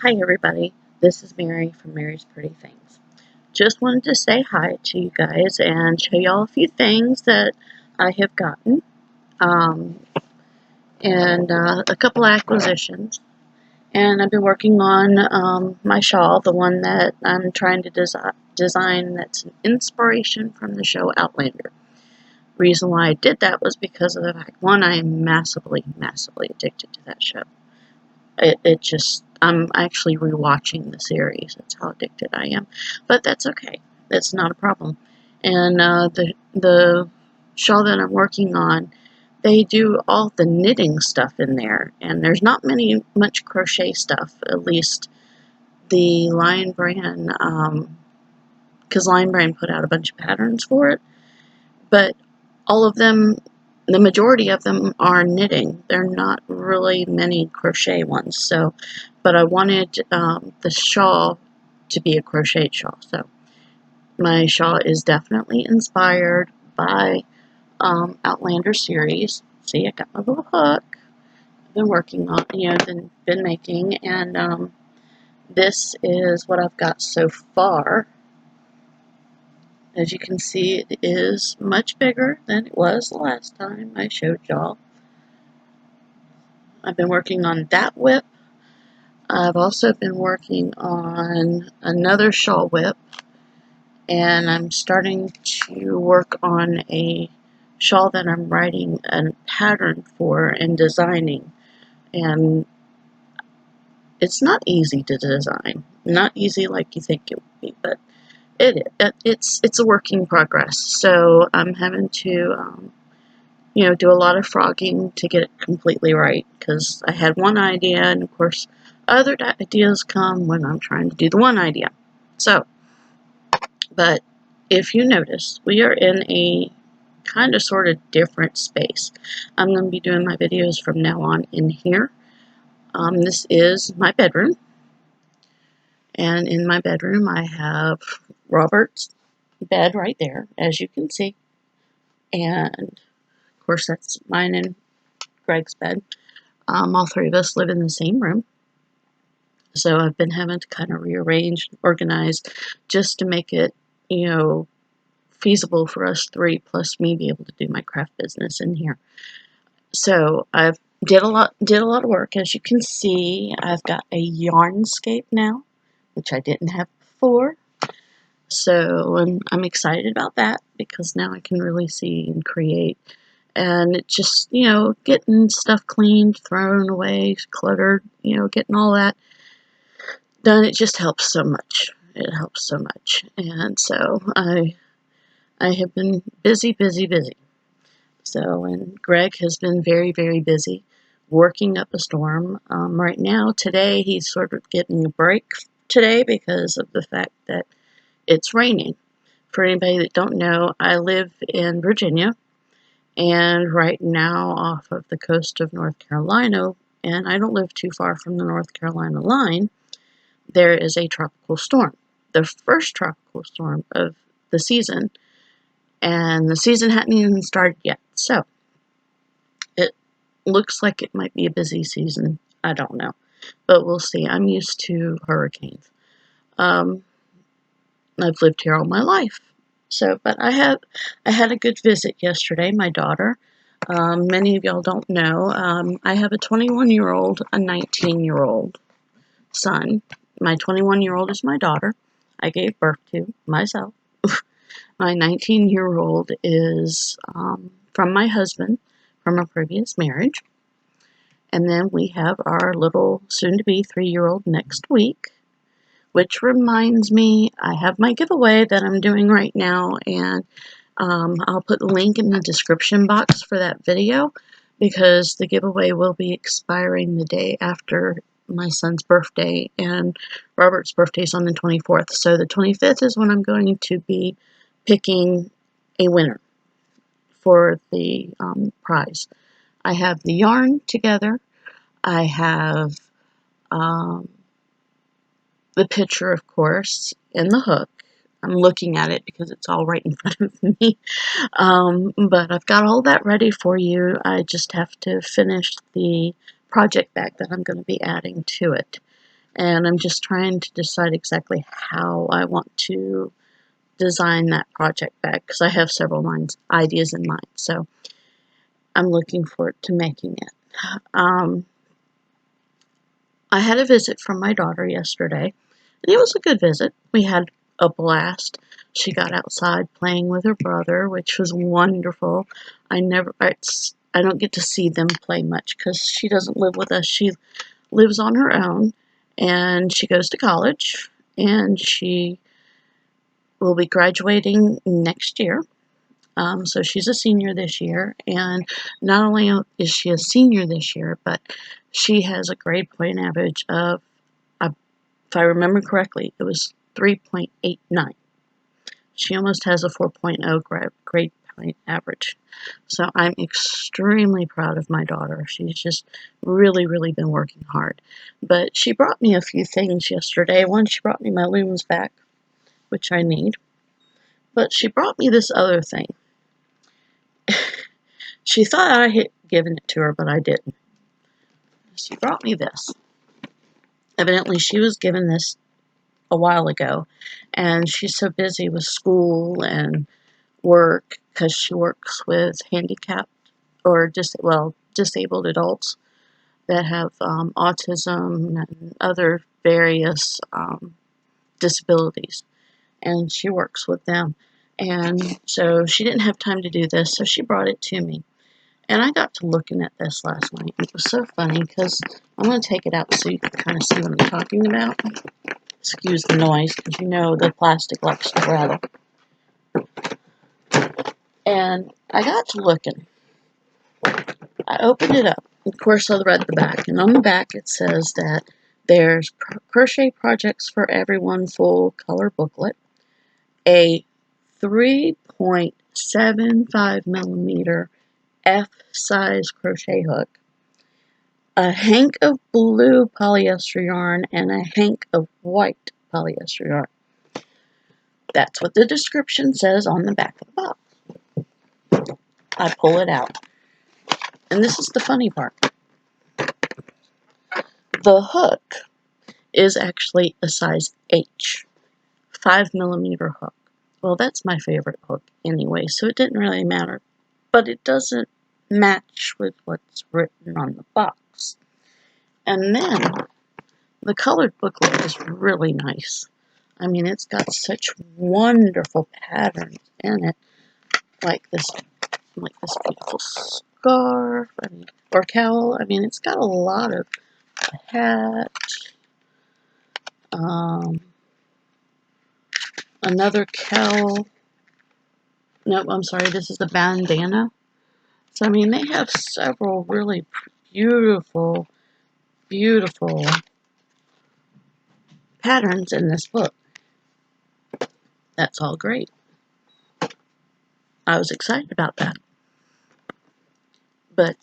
Hi everybody, this is Mary from Mary's Pretty Things. Just wanted to say hi to you guys and show y'all a few things that I have gotten, um, and a couple acquisitions. And I've been working on my shawl, the one that I'm trying to design that's an inspiration from the show Outlander. Reason why I did that was because of the fact, one, I am massively addicted to that show. I'm actually rewatching the series. That's how addicted I am. But that's okay. That's not a problem. And the shawl that I'm working on, they do all the knitting stuff in there. And there's not much crochet stuff, at least the Lion Brand, because Lion Brand put out a bunch of patterns for it. But all of them, the majority of them are knitting. They're not really many crochet ones. So, but I wanted the shawl to be a crocheted shawl. So my shawl is definitely inspired by Outlander series. See, I got my little hook. I've been working on, been making, and this is what I've got so far. As you can see, it is much bigger than it was the last time I showed y'all. I've been working on that whip. I've also been working on another shawl whip, and I'm starting to work on a shawl that I'm writing a pattern for and designing. And it's not easy to design. Not easy like you think it would be, but it's a work in progress. So I'm having to do a lot of frogging to get it completely right, because I had one idea, and of course other ideas come when I'm trying to do the one idea. So, but if you notice, we are in a kind of sort of different space. I'm going to be doing my videos from now on in here. This is my bedroom, and in my bedroom I have Robert's bed right there, as you can see, and of course that's mine and Greg's bed. All three of us live in the same room, so I've been having to kind of rearrange, organize, just to make it, feasible for us three, plus me be able to do my craft business in here. So I've did a lot of work. As you can see, I've got a yarnscape now, which I didn't have before. So I'm excited about that, because now I can really see and create. And it just, getting stuff cleaned, thrown away, cluttered, getting all that done, it just helps so much. It helps so much. And so I have been busy. So, and Greg has been very, very busy working up a storm. Right now, today, he's sort of getting a break today because of the fact that it's raining. For anybody that don't know, I live in Virginia, and right now off of the coast of North Carolina, and I don't live too far from the North Carolina line, there is a tropical storm. The first tropical storm of the season, and the season hadn't even started yet. So, it looks like it might be a busy season. I don't know, but we'll see. I'm used to hurricanes. I've lived here all my life. So, but I had a good visit yesterday. My daughter. Many of y'all don't know. I have a 21-year-old, a 19-year-old son. My 21-year-old is my daughter. I gave birth to myself. My 19-year-old is from my husband from a previous marriage. And then we have our little soon-to-be 3-year-old next week. Which reminds me, I have my giveaway that I'm doing right now, and I'll put the link in the description box for that video, because the giveaway will be expiring the day after my son's birthday, and Robert's birthday is on the 24th. So the 25th is when I'm going to be picking a winner for the prize. I have the yarn together. I have the picture, of course, and the hook. I'm looking at it because it's all right in front of me. But I've got all that ready for you. I just have to finish the project bag that I'm going to be adding to it. And I'm just trying to decide exactly how I want to design that project bag, because I have several ideas in mind. So I'm looking forward to making it. I had a visit from my daughter yesterday, and it was a good visit. We had a blast. She got outside playing with her brother, which was wonderful. I don't get to see them play much because she doesn't live with us. She lives on her own, and she goes to college, and she will be graduating next year. So she's a senior this year, and not only is she a senior this year, but she has a grade point average of, if I remember correctly, it was 3.89. She almost has a 4.0 grade point average. So I'm extremely proud of my daughter. She's just really, really been working hard. But she brought me a few things yesterday. One, she brought me my looms back, which I need. But she brought me this other thing. She thought I had given it to her, but I didn't. She brought me this. Evidently, she was given this a while ago, and she's so busy with school and work because she works with handicapped or disabled adults that have autism and other various disabilities, and she works with them. And so she didn't have time to do this, so she brought it to me. And I got to looking at this last night. It was so funny because I'm going to take it out so you can kind of see what I'm talking about. Excuse the noise because you know the plastic likes to rattle. And I got to looking. I opened it up. Of course, I read the back. And on the back it says that there's Crochet Projects for Everyone full color booklet, a 3.75 millimeter F-size crochet hook, a hank of blue polyester yarn, and a hank of white polyester yarn. That's what the description says on the back of the box. I pull it out. And this is the funny part. The hook is actually a size H, 5 millimeter hook. Well, that's my favorite hook anyway, so it didn't really matter. But it doesn't match with what's written on the box. And then the colored booklet is really nice. I mean, it's got such wonderful patterns in it, like this beautiful scarf, or cowl. I mean, it's got a lot of hat, another cowl. No, I'm sorry, this is the bandana. So, I mean, they have several really beautiful, beautiful patterns in this book. That's all great. I was excited about that. But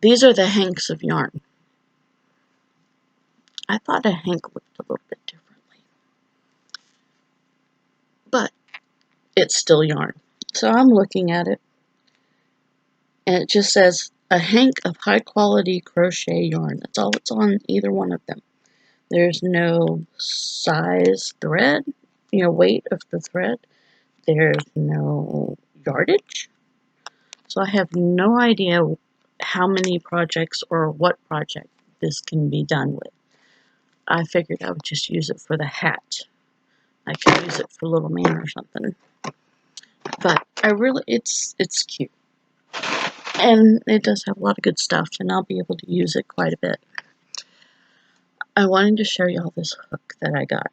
these are the hanks of yarn. I thought a hank looked a little bit differently. But it's still yarn. So I'm looking at it, and it just says a hank of high quality crochet yarn. That's all that's on either one of them. There's no size thread, weight of the thread. There's no yardage. So I have no idea how many projects or what project this can be done with. I figured I would just use it for the hat. I could use it for Little Man or something. But it's cute. And it does have a lot of good stuff, and I'll be able to use it quite a bit. I wanted to show y'all this hook that I got.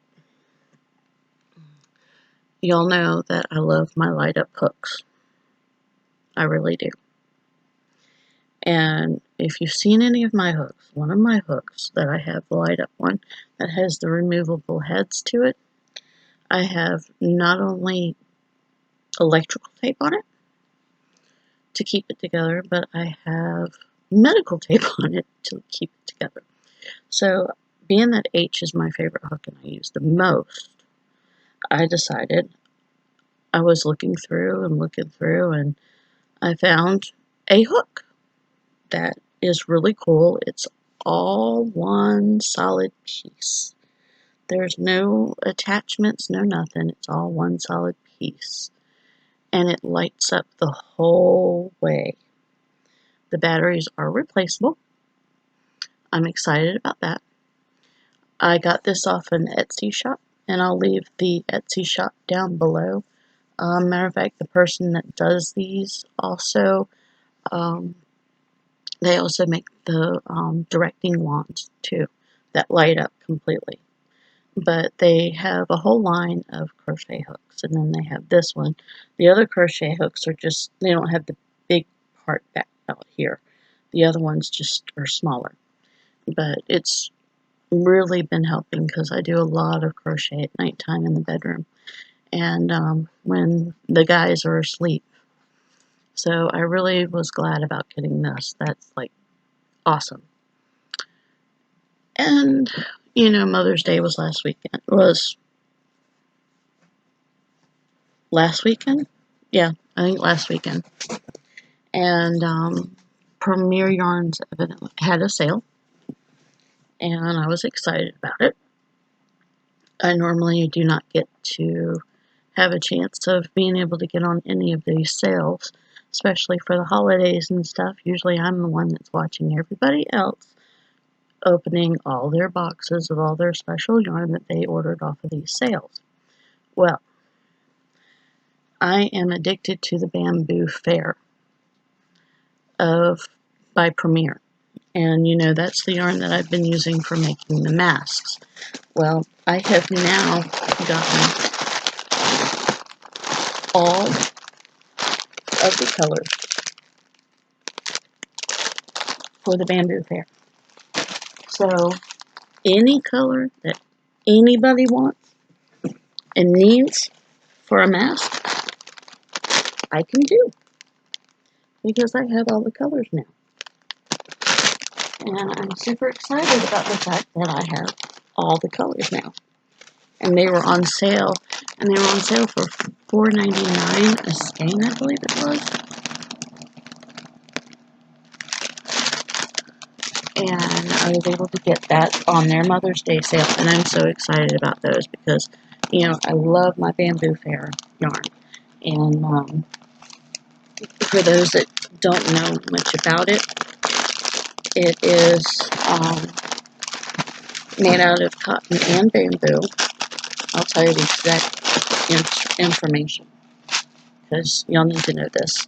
Y'all know that I love my light up hooks. I really do. And if you've seen any of my hooks, one of my hooks that I have, the light up one, that has the removable heads to it, I have not only electrical tape on it to keep it together, but I have medical tape on it to keep it together. So, being that H is my favorite hook and I use the most, I decided I was looking through, and I found a hook that is really cool. It's all one solid piece. There's no attachments, no nothing. It's all one solid piece. And it lights up the whole way. The batteries are replaceable. I'm excited about that. I got this off an Etsy shop, and I'll leave the Etsy shop down below. Matter of fact, the person that does these also, they also make the directing wands too that light up completely. But they have a whole line of crochet hooks, and then they have this one. The other crochet hooks are just, they don't have the big part back out here. The other ones just are smaller. But it's really been helping because I do a lot of crochet at nighttime in the bedroom and when the guys are asleep. So I really was glad about getting this. That's like awesome. And you know, Mother's Day was last weekend. Yeah, I think last weekend. And Premier Yarns evidently had a sale, and I was excited about it. I normally do not get to have a chance of being able to get on any of these sales, especially for the holidays and stuff. Usually I'm the one that's watching everybody else opening all their boxes of all their special yarn that they ordered off of these sales. Well, I am addicted to the Bamboo Fair by Premier. And you know, that's the yarn that I've been using for making the masks. Well, I have now gotten all of the colors for the Bamboo Fair. So any color that anybody wants and needs for a mask, I can do because I have all the colors now. And I'm super excited about the fact that I have all the colors now. And they were on sale, and they were on sale for $4.99 a skein, I believe it was. And I was able to get that on their Mother's Day sale, and I'm so excited about those because, you know, I love my Bamboo Fair yarn. And for those that don't know much about it, it is made out of cotton and bamboo. I'll tell you the exact information because y'all need to know this.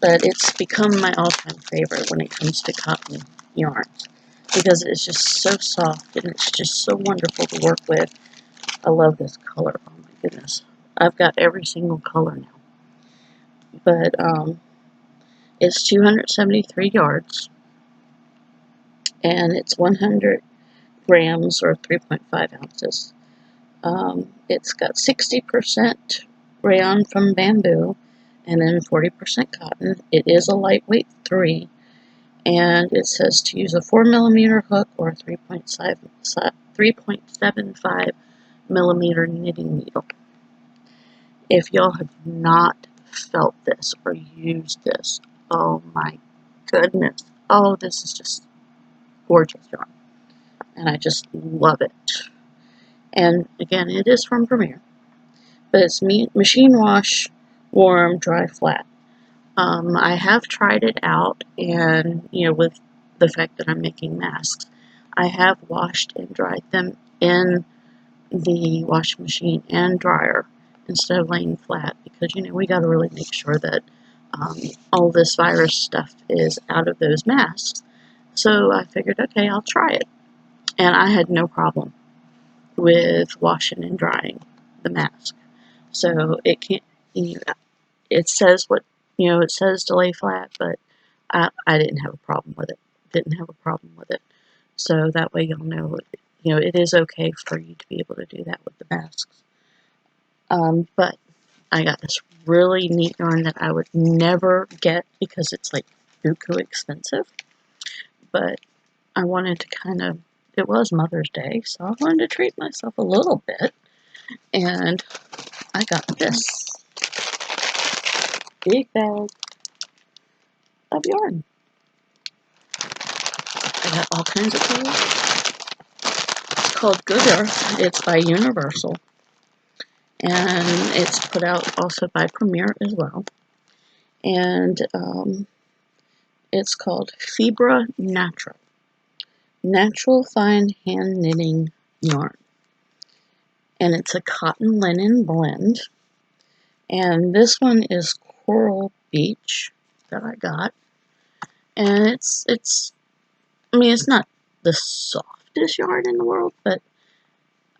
But it's become my all-time favorite when it comes to cotton yarns because it's just so soft and it's just so wonderful to work with. I love this color. Oh my goodness. I've got every single color now. But it's 273 yards and it's 100 grams or 3.5 ounces. It's got 60% rayon from bamboo and then 40% cotton. It is a lightweight 3, and it says to use a 4mm hook or a 3.75 millimeter knitting needle. If y'all have not felt this or used this, oh my goodness. Oh, this is just gorgeous yarn. And I just love it. And again, it is from Premier. But it's machine wash, warm, dry, flat. I have tried it out, and you know, with the fact that I'm making masks, I have washed and dried them in the washing machine and dryer instead of laying flat because you know we got to really make sure that all this virus stuff is out of those masks. So I figured, okay, I'll try it, and I had no problem with washing and drying the mask. So it can't, you know, it says what, you know, it says to lay flat, but I didn't have a problem with it. So that way you'll know, you know, it is okay for you to be able to do that with the masks. But I got this really neat yarn that I would never get because it's like buku expensive. But I wanted to kind of, it was Mother's Day, so I wanted to treat myself a little bit. And I got this big bag of yarn. I got all kinds of colors. It's called Good Earth. It's by Universal. And it's put out also by Premier as well. And it's called Fibra Natural. Natural Fine Hand Knitting Yarn. And it's a cotton linen blend. And this one is Coral Beach that I got. And it's not the softest yarn in the world, but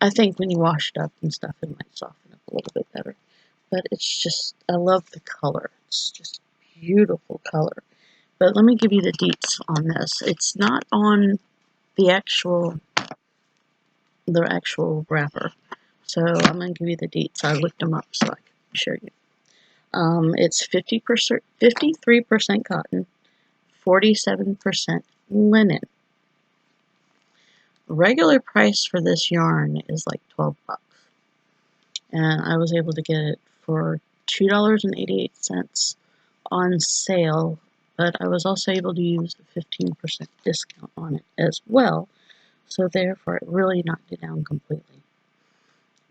I think when you wash it up and stuff, it might soften up a little bit better. But it's just, I love the color. It's just beautiful color. But let me give you the deets on this. It's not on the actual wrapper. So I'm going to give you the deets. I looked them up so I can show you. It's 53% cotton, 47% linen. Regular price for this yarn is like $12. And I was able to get it for $2.88 on sale, but I was also able to use the 15% discount on it as well, so therefore it really knocked it down completely.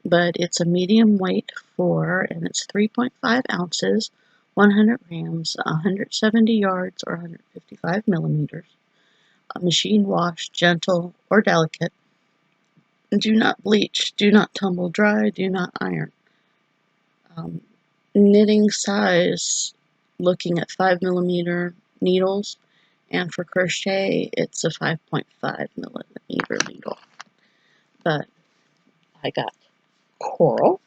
But it's a medium weight 4, and it's 3.5 ounces, 100 grams, 170 yards, or 155 millimeters. Machine wash, gentle, or delicate. Do not bleach, do not tumble dry, do not iron. Knitting size, looking at 5 millimeter needles, and for crochet it's a 5.5 millimeter needle. But I got coral.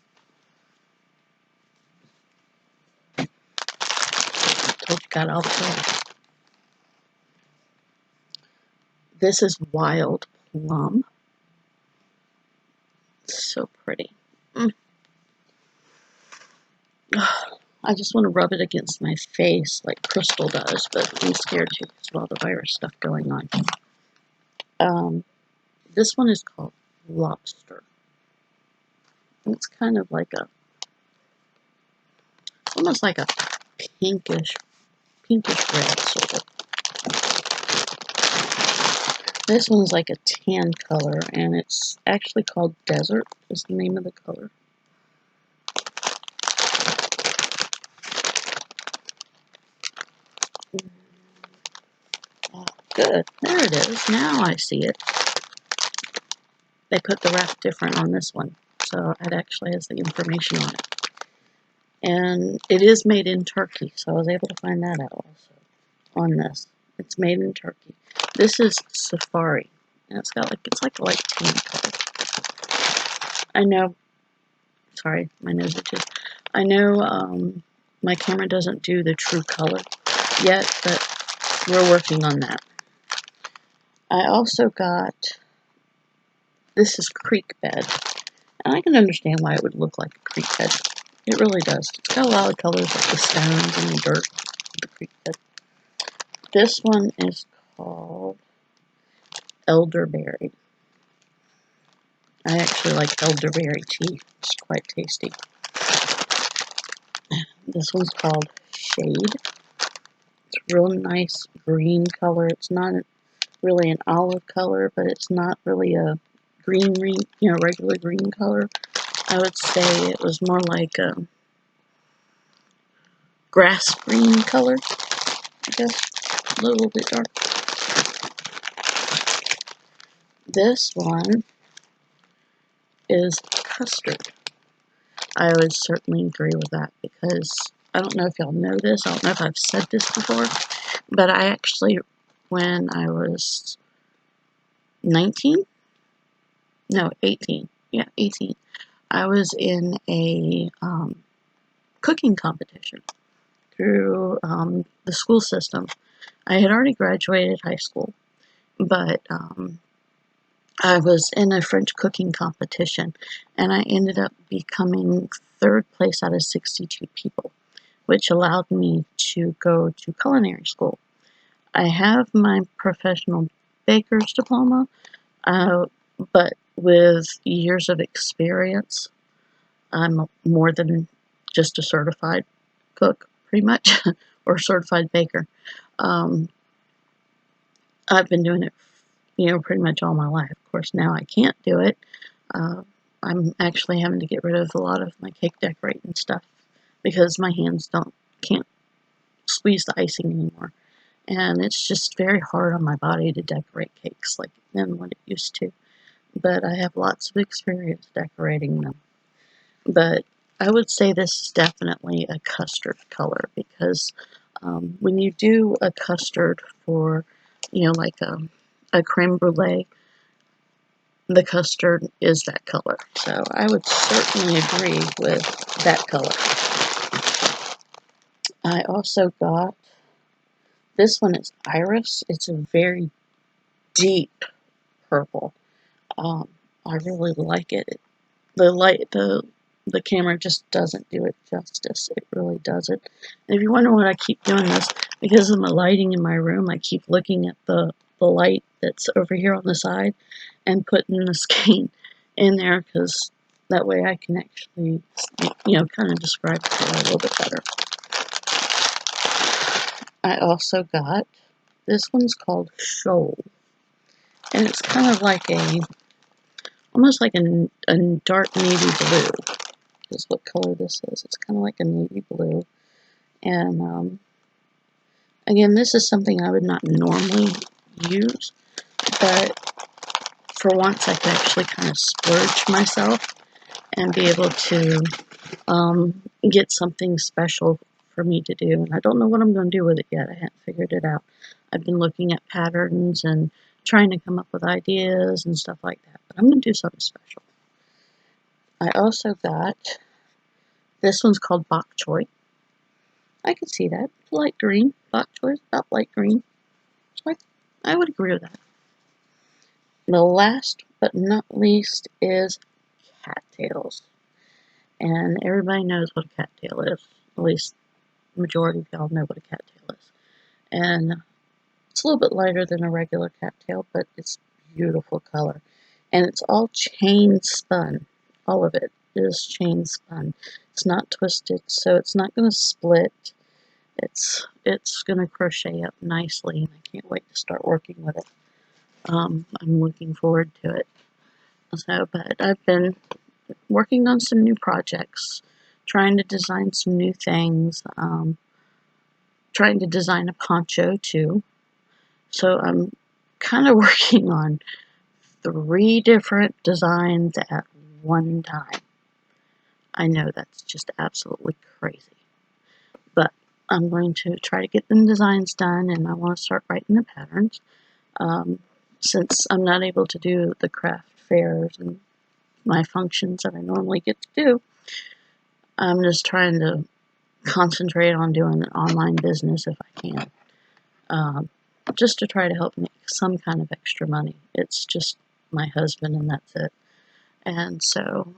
I told you got also. This is wild plum. It's so pretty. I just want to rub it against my face like Crystal does, but I'm scared to because of all the virus stuff going on. This one is called Lobster. It's kind of like almost like a pinkish red sort of. This one's like a tan color, and it's actually called Desert is the name of the color. Oh, good. There it is. Now I see it. They put the wrap different on this one, so it actually has the information on it. And it is made in Turkey, so I was able to find that out also on this. It's made in Turkey. This is Safari, and it's like a light tan color. I know. Sorry, my nose itches. I know my camera doesn't do the true color yet, but we're working on that. I also got, this is creek bed, and I can understand why it would look like a creek bed. It really does. It's got a lot of colors like the stones and the dirt of the creek bed. This one is called Elderberry. I actually like elderberry tea. It's quite tasty. This one's called Shade. It's real nice green color. It's not really an olive color, but it's not really a regular green color. I would say it was more like a grass green color, I guess, a little bit dark. This one is custard. I would certainly agree with that because I don't know if y'all know this. I don't know if I've said this before, but I actually, when I was 18. Yeah, 18. I was in a cooking competition through the school system. I had already graduated high school, but I was in a French cooking competition, and I ended up becoming third place out of 62 people, which allowed me to go to culinary school. I have my professional baker's diploma, but with years of experience, I'm more than just a certified cook, pretty much, or certified baker. I've been doing it pretty much all my life. Of course, now I can't do it. Uh, I'm actually having to get rid of a lot of my cake decorating stuff because my hands can't squeeze the icing anymore. And it's just very hard on my body to decorate cakes like than what it used to. But I have lots of experience decorating them. But I would say this is definitely a custard color because when you do a custard for, like a creme brulee, the custard is that color. So I would certainly agree with that color. I also got, this one is Iris. It's a very deep purple. I really like it. The camera just doesn't do it justice. It really doesn't. And if you wonder why I keep doing this, because of the lighting in my room, I keep looking at the light that's over here on the side and putting the skein in there because that way I can actually, kind of describe the color a little bit better. I also got, this one's called Shoal. And it's kind of like almost like a dark navy blue is what color this is. It's kind of like a navy blue. And again, this is something I would not normally use, but for once I could actually kind of splurge myself and be able to get something special for me to do. And I don't know what I'm going to do with it yet. I haven't figured it out. I've been looking at patterns and trying to come up with ideas and stuff like that. But I'm going to do something special. I also got, this one's called Bok Choy. I can see that. Light green. Bok Choy is about light green. So I would agree with that. The last but not least is cattails. And everybody knows what a cattail is. At least the majority of y'all know what a cattail is. And it's a little bit lighter than a regular cattail, but it's beautiful color. And it's all chain spun. All of it is chain spun. It's not twisted, so it's not going to split. It's going to crochet up nicely, and I can't wait to start working with it. I'm looking forward to it. So, but I've been working on some new projects, trying to design some new things, trying to design a poncho too. So I'm kind of working on 3 different designs at one time. I know that's just absolutely crazy. But I'm going to try to get them designs done, and I want to start writing the patterns. Since I'm not able to do the craft fairs and my functions that I normally get to do, I'm just trying to concentrate on doing an online business if I can. Just to try to help make some kind of extra money. It's just my husband and that's it. And so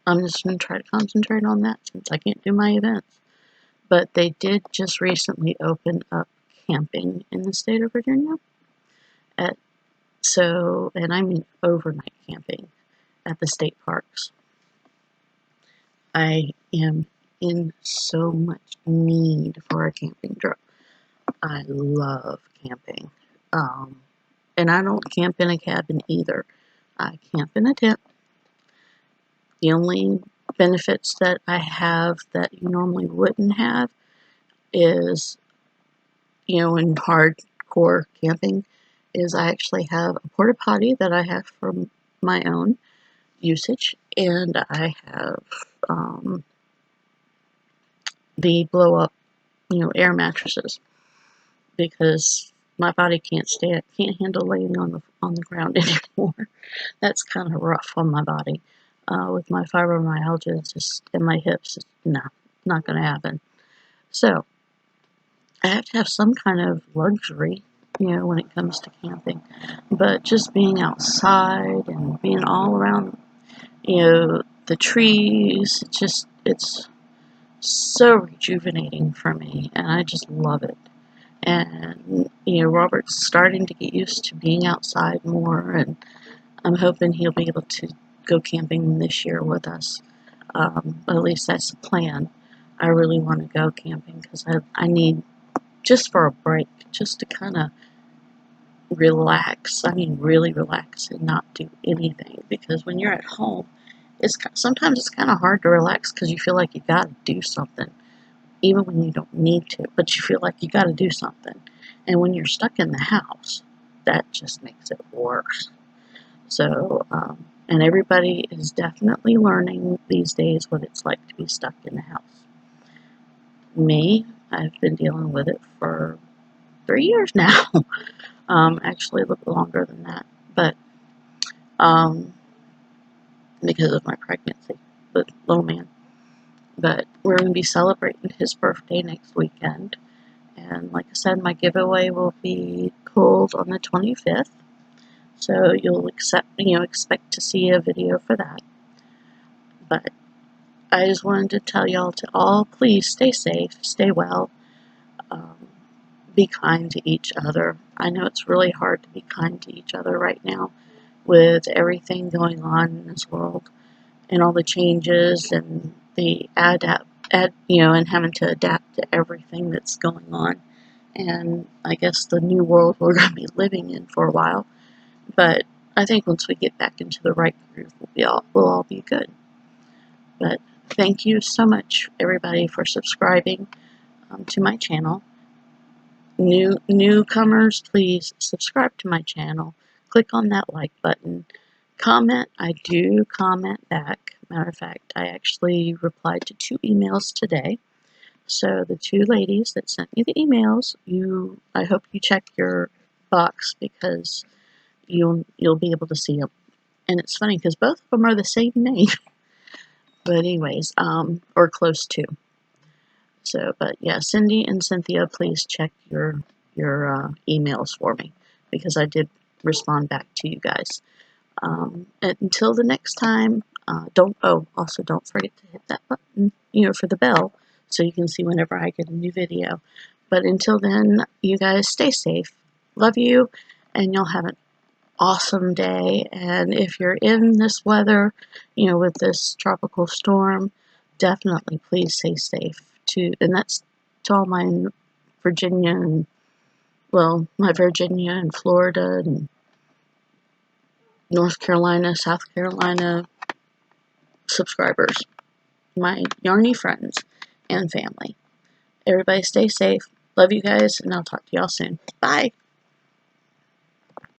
I'm just going to try to concentrate on that since I can't do my events. But they did just recently open up camping in the state of Virginia. And I mean overnight camping at the state parks. I am in so much need for a camping trip. I love camping. And I don't camp in a cabin either. I camp in a tent. The only benefits that I have that you normally wouldn't have is, in hardcore camping, is I actually have a porta potty that I have for my own usage, and I have the blow up, air mattresses because my body can't handle laying on the ground anymore. That's kind of rough on my body. With my fibromyalgia and my hips, not going to happen. So I have to have some kind of luxury, when it comes to camping. But just being outside and being all around, the trees, it's so rejuvenating for me, and I just love it. And, Robert's starting to get used to being outside more, and I'm hoping he'll be able to go camping this year with us. At least that's the plan. I really want to go camping because I need, just for a break, just to kind of relax. I mean, really relax and not do anything. Because when you're at home, sometimes it's kind of hard to relax because you feel like you got to do something, even when you don't need to. But you feel like you got to do something, and when you're stuck in the house, that just makes it worse. So, and everybody is definitely learning these days what it's like to be stuck in the house. Me, I've been dealing with it for 3 years now. Actually, a little longer than that, but um, because of my pregnancy with little man. But we're going to be celebrating his birthday next weekend, and like I said, my giveaway will be pulled on the 25th. So you'll expect to see a video for that. But I just wanted to tell y'all to all please stay safe, stay well, um, be kind to each other. I know it's really hard to be kind to each other right now with everything going on in this world and all the changes and the and having to adapt to everything that's going on. And I guess the new world we're going to be living in for a while. But I think once we get back into the right groove, we'll all be good. But thank you so much, everybody, for subscribing to my channel. Newcomers, please subscribe to my channel. Click on that like button. Comment. I do comment back. Matter of fact, I actually replied to 2 emails today. So the 2 ladies that sent me the emails, I hope you check your box because you'll be able to see them. And it's funny because both of them are the same name. But anyways, or close to. So, but yeah, Cindy and Cynthia, please check your emails for me because I did respond back to you guys. And until the next time, also don't forget to hit that button, for the bell so you can see whenever I get a new video. But until then, you guys stay safe. Love you, and you'll have an awesome day. And if you're in this weather, with this tropical storm, definitely please stay safe too. And that's to all my Virginia and my Virginia and Florida and North Carolina, South Carolina subscribers, my Yarny friends and family. Everybody stay safe. Love you guys, and I'll talk to y'all soon. Bye.